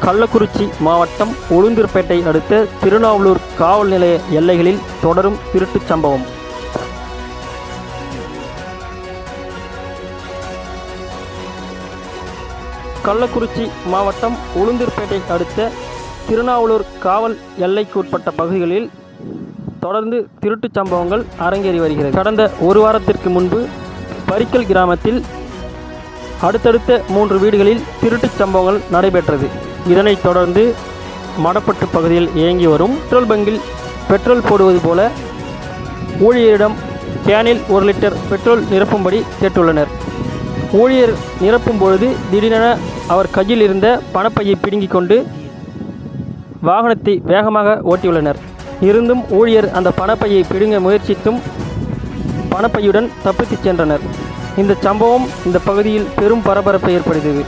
கள்ளக்குறிச்சி மாவட்டம் உளுந்தூர்பேட்டை அடுத்த திருநாவலூர் காவல் நிலைய எல்லைகளில் தொடரும் திருட்டுச் சம்பவம். கள்ளக்குறிச்சி மாவட்டம் உளுந்தூர்பேட்டை அடுத்த திருநாவலூர் காவல் எல்லைக்குட்பட்ட பகுதிகளில் தொடர்ந்து திருட்டுச் சம்பவங்கள் அரங்கேறி வருகிறது. கடந்த ஒரு வாரத்திற்கு முன்பு பரிக்கல் கிராமத்தில் அடுத்தடுத்த 3 வீடுகளில் திருட்டுச் சம்பவங்கள் நடைபெற்றது. இதனைத் தொடர்ந்து மடப்பட்டு பகுதியில் இயங்கி வரும் பெட்ரோல் பங்கில் பெட்ரோல் போடுவது போல ஊழியரிடம் கேனில் 1 லிட்டர் பெட்ரோல் நிரப்பும்படி கேட்டுள்ளனர். ஊழியர் நிரப்பும் பொழுது திடீரென அவர் கையில் இருந்த பணப்பையை பிடுங்கிக் கொண்டு வாகனத்தை வேகமாக ஓட்டியுள்ளனர். இருந்தும் ஊழியர் அந்த பணப்பையை பிடுங்க முயற்சித்தும் பணப்பையுடன் தப்பித்துச் சென்றனர். இந்த சம்பவம் இந்த பகுதியில் பெரும் பரபரப்பை ஏற்படுத்தியது.